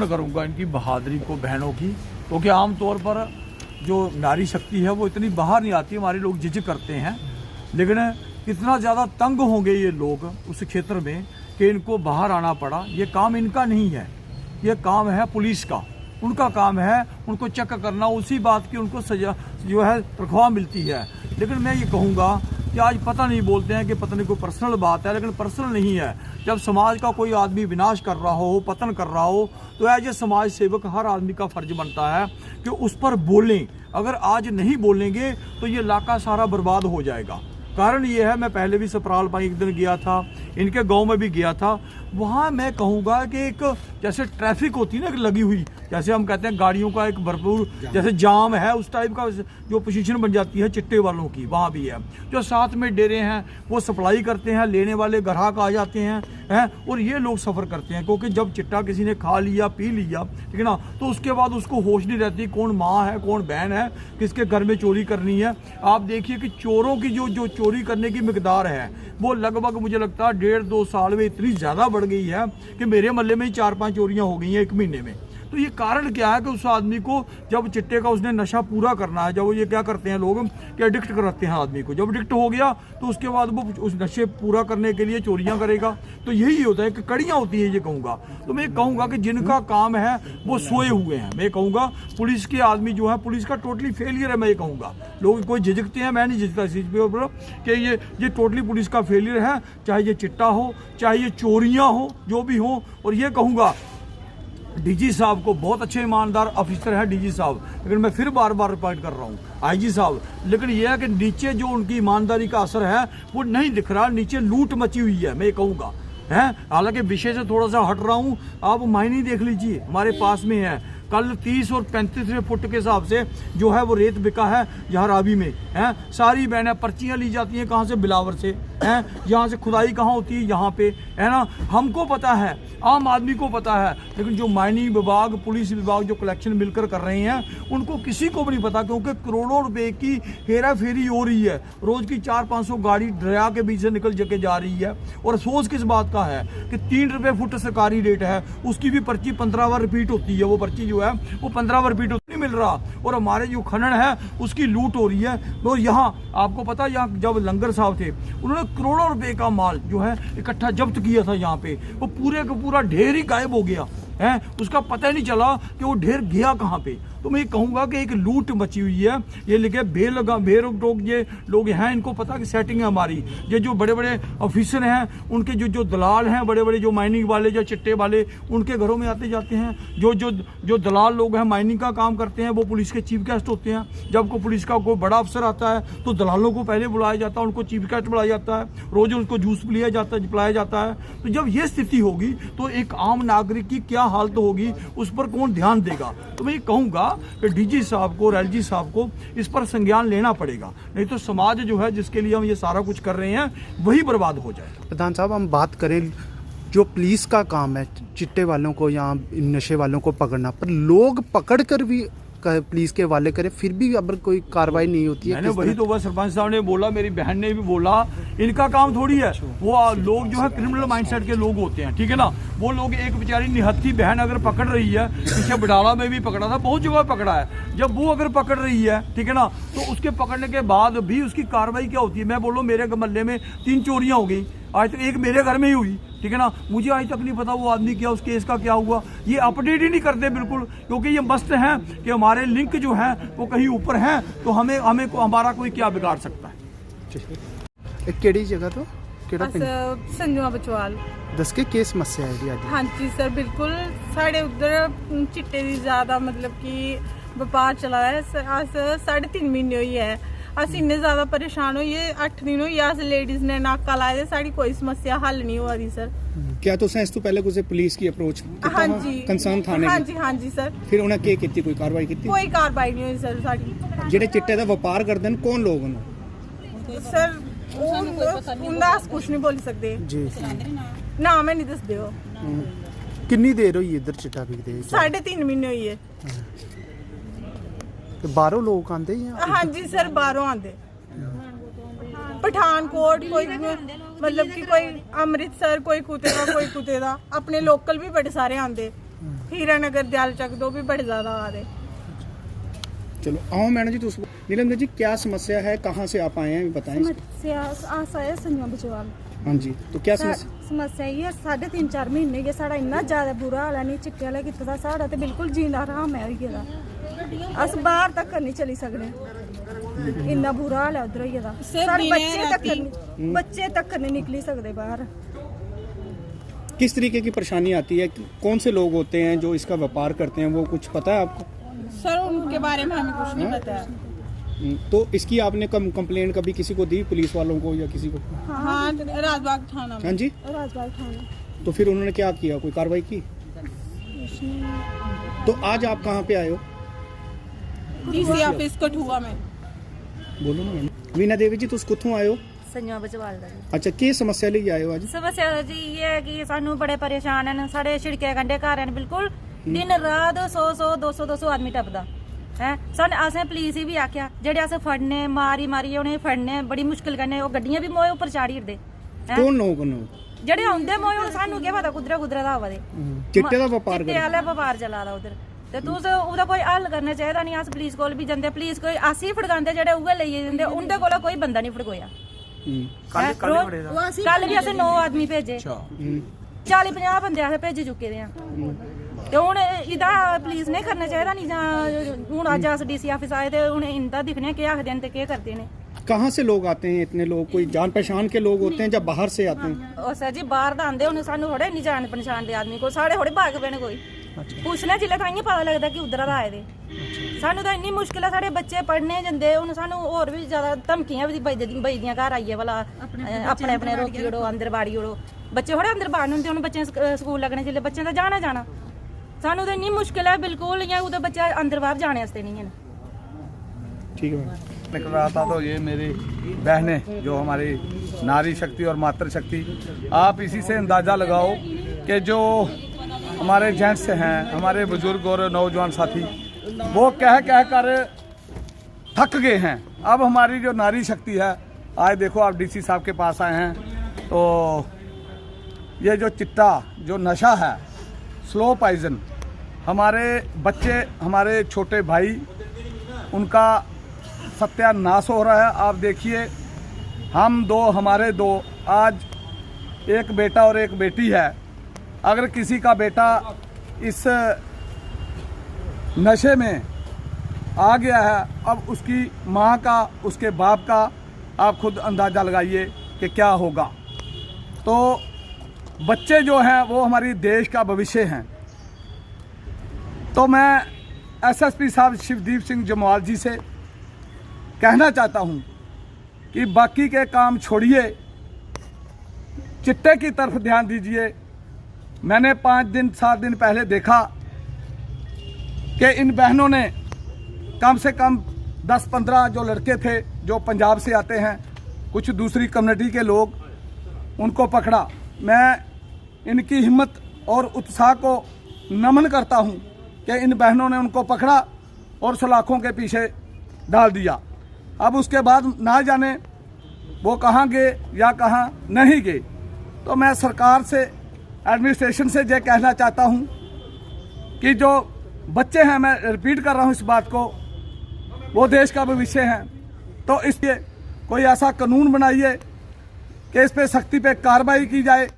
करूंगा इनकी बहादुरी को, बहनों की, क्योंकि आमतौर पर जो नारी शक्ति है वो इतनी बाहर नहीं आती। हमारे लोग झिझक करते हैं, लेकिन इतना ज़्यादा तंग होंगे ये लोग उस क्षेत्र में कि इनको बाहर आना पड़ा। ये काम इनका नहीं है, ये काम है पुलिस का। उनका काम है उनको चेक करना, उसी बात की उनको सजा जो है तनख्वाह मिलती है। लेकिन मैं ये कहूँगा कि आज पता नहीं बोलते हैं कि पता नहीं कोई पर्सनल बात है, लेकिन पर्सनल नहीं है। जब समाज का कोई आदमी विनाश कर रहा हो, पतन कर रहा हो, तो एज ए समाज सेवक हर आदमी का फर्ज बनता है कि उस पर बोलें। अगर आज नहीं बोलेंगे तो ये इलाका सारा बर्बाद हो जाएगा। कारण ये है, मैं पहले भी सपराल पाई एक दिन गया था, इनके गांव में भी गया था। वहाँ मैं कहूँगा कि एक जैसे ट्रैफिक होती है ना, लगी हुई, जैसे हम कहते हैं गाड़ियों का एक भरपूर जैसे जाम है, उस टाइप का जो पोजीशन बन जाती है चिट्टे वालों की, वहाँ भी है। जो साथ में डेरे हैं वो सप्लाई करते हैं, लेने वाले ग्राहक आ जाते हैं और ये लोग सफ़र करते हैं। क्योंकि जब चिट्टा किसी ने खा लिया, पी लिया, ठीक है ना, तो उसके बाद उसको होश नहीं रहती कौन माँ है, कौन बहन है, किसके घर में चोरी करनी है। आप देखिए कि चोरों की जो चोरी करने की मिकदार है वो लगभग मुझे लगता है 1.5-2 साल में इतनी ज़्यादा बढ़ गई है कि मेरे मोहल्ले में ही 4-5 चोरियां हो गई हैं 1 महीने में। तो ये कारण क्या है कि उस आदमी को जब चिट्टे का उसने नशा पूरा करना है, जब ये क्या करते हैं लोग कि एडिक्ट कराते हैं आदमी को, जब एडिक्ट हो गया तो उसके बाद वो उस नशे पूरा करने के लिए चोरियां करेगा। तो यही होता है कि कड़ियाँ होती है, ये कहूँगा। तो मैं कहूँगा कि जिनका काम है वो सोए हुए हैं। मैं कहूँगा पुलिस के आदमी जो है, पुलिस का टोटली फेलियर है। मैं ये कहूँगा लोग कोई झिझकते हैं, मैं नहीं झिझकता इस चीज़ पर कि ये टोटली पुलिस का फेलियर है, चाहे ये चिट्टा हो, चाहे ये चोरियाँ हो, जो भी हो। और ये कहूँगा डीजी साहब को, बहुत अच्छे ईमानदार ऑफिसर है डीजी साहब, लेकिन मैं फिर बार बार रिपीट कर रहा हूँ आईजी साहब। लेकिन यह है कि नीचे जो उनकी ईमानदारी का असर है वो नहीं दिख रहा, नीचे लूट मची हुई है। मैं ये कहूँगा है, हालांकि विषय से थोड़ा सा हट रहा हूँ, आप मायने देख लीजिए, हमारे पास में है कल 30 और 35 फुट के हिसाब से जो है वो रेत बिका है यहाँ रावी में है। सारी बहनें पर्चियाँ ली जाती हैं कहाँ से, बिलावर से हैं। यहाँ से खुदाई कहाँ होती है, यहाँ पे है ना। हमको पता है, आम आदमी को पता है, लेकिन जो माइनिंग विभाग, पुलिस विभाग जो कलेक्शन मिलकर कर रहे हैं उनको किसी को भी नहीं पता, क्योंकि करोड़ों रुपए की हेरा फेरी हो रही है। रोज की 400-500 गाड़ी दरिया के बीच से निकल के जा रही है। और अफसोस किस बात का है कि 3 रुपये फुट सरकारी रेट है, उसकी भी पर्ची 15 बार रिपीट होती है। वो पर्ची जो है वो 15 बार रिपीट नहीं मिल रहा। और हमारे जो खनन है उसकी लूट हो रही है। तो यहाँ आपको पता, यहाँ जब लंगर साहब थे उन्होंने करोड़ों रुपए का माल जो है इकट्ठा जब्त किया था यहाँ पे, वो पूरे का पूरा ढेर ही गायब हो गया है। उसका पता ही नहीं चला कि वो ढेर गया कहाँ पे। तो मैं कहूँगा कि एक लूट मची हुई है। ये लिखे बेरोक ये लोग हैं, इनको पता कि सेटिंग है हमारी। ये जो बड़े बड़े ऑफिसर हैं, उनके जो दलाल हैं, बड़े बड़े जो माइनिंग वाले, जो चिट्टे वाले, उनके घरों में आते जाते हैं। जो दलाल लोग हैं, माइनिंग का काम करते हैं, वो पुलिस के चीफ गेस्ट होते हैं। जब को पुलिस का कोई बड़ा अफसर आता है तो दलालों को पहले बुलाया जाता है, उनको चीफ गेस्ट बुलाया जाता है, रोज उनको जूस पिलाया जाता है। तो जब ये स्थिति होगी तो एक आम नागरिक की क्या हालत होगी, उस पर कौन ध्यान देगा। तो मैं ये कहूँगा कि डीजी साहब को और एलजी साहब को इस पर संज्ञान लेना पड़ेगा, नहीं तो समाज जो है जिसके लिए हम ये सारा कुछ कर रहे हैं वही बर्बाद हो जाएगा। प्रधान साहब, हम बात करें जो पुलिस का काम है चिट्टे वालों को या नशे वालों को पकड़ना, पर लोग पकड़ कर भी पुलिस के वाले करे, फिर भी अगर कोई कार्रवाई नहीं होती है। मैंने वही तो बस सरपंच साहब ने बोला, मेरी बहन ने भी बोला, इनका काम थोड़ी है। वो लोग जो है क्रिमिनल माइंडसेट के लोग होते हैं, ठीक है ना। वो लोग, एक बेचारी निहत्थी बहन अगर पकड़ रही है, पीछे बडाला में भी पकड़ा था, बहुत जगह पकड़ा है, जब वो अगर पकड़ रही है, ठीक है ना, तो उसके पकड़ने के बाद भी उसकी कार्रवाई क्या होती है। मैं बोलूँ मेरे मोहल्ले में 3 चोरियां हो गई, आज तक एक मेरे घर में ही हुई, ठीक है ना। मुझे आज तक नहीं पता वो आदमी क्या, उस केस का क्या हुआ, ये अपडेट ही नहीं करते बिल्कुल, क्योंकि ये मस्त हैं कि हमारे लिंक जो है वो कहीं ऊपर हैं, तो हमें हमारा कोई क्या बिगाड़ सकता है। केड़ी जगह तो संजुआ बचवाल दस के केस समस्या है। हाँ जी सर, बिल्कुल साढ़े उधर चिट्टे की ज्यादा मतलब कि व्यापार चला है। अस 3.5 महीने हुई है, अस इन्ने ज्यादा परेशान होइए। 8 दिन हुई अस लेडीज ने नाका लाए, साड़ी कोई समस्या हल नहीं हो रही सर। क्या तुसें इस तो पहले कुछ पुलिस की अप्रोच हाँ जी कंसर्न थाने? हाँ जी सर। फिर उन्हें क्या कीती, कोई कार्रवाई कीती? कोई कार्रवाई नहीं हुई सर साड़ी। जेडे चिट्टे दा व्यापार करदे न कौन लोग न सर, उनका कुछ नहीं बोल सकते जी, ना मैं नहीं दस दियो। कितनी देर हुई इधर चिट्टा बिकदे? 3.5 महीने हुई है। तो बाहरों लोग आंदे या? हाँ जी सर, बाहरों आंदे, पठानकोट, कोई मतलब कि कोई अमृतसर, कोई कुते दा, अपने लोकल भी बड़े सारे आंदे। हीरानगर दयाल चक दो भी बड़े ज्यादा आ रहे। चलो आओ मैडम जी, तो नीलम जी क्या समस्या है, कहाँ से आप आए हैं बताएं। समस्या आशा है संजो बचवाल। हाँ जी, तो क्या समस्या? समस्या ये 3.5-4 महीने के साढ़ा इन्ना ज्यादा बुरा हाल है, नहीं चिट्टे वाला किते दा साढ़ा ते बिल्कुल जीना हराम है होई गेदा। अस बाहर तक नहीं चली सकने, इन्ना बुरा हाल है उधर होई गेदा। साढ़े बच्चे तक नहीं निकली सकते बाहर। किस तरीके की परेशानी आती है, कौन से लोग होते हैं जो इसका व्यापार करते हैं, वो कुछ पता है आपको? सर उनके बारे में हमें कुछ नहीं पता है। तो इसकी आपने कंप्लेंट कभी किसी को दी, पुलिस वालों को या किसी को? हाँ, राजबाग थाना में। हाँ जी, राजबाग थाना। तो फिर उन्होंने क्या किया, कोई कार्रवाई की? तो आज आप कहाँ पे आए हो? डीसी ऑफिस कठुआ में। बोलो ना मैडम। वीना देवी जी, तुस कुत्थों आए हो? संजो बचवाल दा। अच्छा, की समस्या लेके आए हो आज? समस्या जी ये है कि सानू बड़े परेशान हैं, साढ़े छिड़के कंडे घर हैं, बिल्कुल दिन रात 100 200 आदमी टपदा है। सन असें पुलिस भी आख्या, जेडे अस फड़ने मारी उन्हें फड़ने बड़ी मुश्किल कन्नै, ओह् गड्डियां भी मोए उप्पर चाड़ी ओड़दे। कौन लोग जेडे औंदे मोए ओह् सानू केह् पता कुद्धरा दा आवा दे। चिट्टे दा व्यापार चिट्टे आह्ला व्यापार चला दा उद्धर। ते तुस ओह्दा कोई हल करना चाहिदा नहीं। अस पुलिस कोल भी जंदे, पुलिस कोई अस ही फड़कांदे, जेडे उ'ऐ लेइयै जंदे, उं'दे कोला कोई बंदा नहीं फड़कोया। कल भी असें 9 आदमी भेजे, 40-50 बंदे असें भेजी चुके दे आं। ते हून एह्दा पुलिस ने करना चाहिदा नहीं, जां हून अज्ज अस डीसी ऑफिस आए ते हून इंदा दिक्खने केह् आखदे न ते केह् करदे न। कहाँ से लोग आते हैं इतने लोग? कोई जान पहचान के लोग होते हैं या बाहर से आते हैं? और सर जी बाहर दा आंदे, हून सानू थोड़े इन्नी जान पहचान दे आदमी को, साढ़े थोड़े भाग पे ने कोई पुछने जिल्ले ताइयों पता लगदा कि उद्धरा दा आए दे। सानू तां इन्नी मुश्किल है, साढ़े बच्चे पढ़ने जंदे, हून सानू होर भी ज्यादा धमकियां भी बजदियां घर आइए भला अपने रोकी ओड़ो, अंदर बाड़ी ओड़ो। बच्चे थोड़े अंदर बाड़न होंदे, हून बच्चे स्कूल लगने जिल्ले बच्चें दा जाना सानू तो इन्नी मुश्किल है, बिल्कुल इ'यां कुदै बच्चे अंदर बाहर जाने आस्ते नहीं है। ठीक है मैडम। निकल रहा था तो ये मेरी बहनें जो हमारी नारी शक्ति और मातृ शक्ति, आप इसी से अंदाज़ा लगाओ कि जो हमारे जेंट्स हैं, हमारे बुजुर्ग और नौजवान साथी, वो कह कर थक गए हैं। अब हमारी जो नारी शक्ति है, आज देखो आप डीसी साहब के पास आए हैं, तो ये जो चिट्टा जो नशा है, स्लो पॉइजन, हमारे बच्चे, हमारे छोटे भाई, उनका सत्यानाश हो रहा है। आप देखिए, हम दो, हमारे दो, आज एक बेटा और एक बेटी है। अगर किसी का बेटा इस नशे में आ गया है, अब उसकी माँ का, उसके बाप का आप खुद अंदाज़ा लगाइए कि क्या होगा। तो बच्चे जो हैं वो हमारी देश का भविष्य हैं। तो मैं एसएसपी साहब शिवदीप सिंह जमवाल जी से कहना चाहता हूं कि बाकी के काम छोड़िए, चिट्टे की तरफ ध्यान दीजिए। मैंने 5-7 दिन पहले देखा कि इन बहनों ने कम से कम 10-15 जो लड़के थे जो पंजाब से आते हैं, कुछ दूसरी कम्युनिटी के लोग, उनको पकड़ा। मैं इनकी हिम्मत और उत्साह को नमन करता हूं कि इन बहनों ने उनको पकड़ा और सलाखों के पीछे डाल दिया। अब उसके बाद ना जाने वो कहाँ गए या कहाँ नहीं गए। तो मैं सरकार से, एडमिनिस्ट्रेशन से ये कहना चाहता हूं कि जो बच्चे हैं, मैं रिपीट कर रहा हूं इस बात को, वो देश का भविष्य हैं। तो इसलिए कोई ऐसा कानून बनाइए कि इस पे सख्ती पे कार्रवाई की जाए।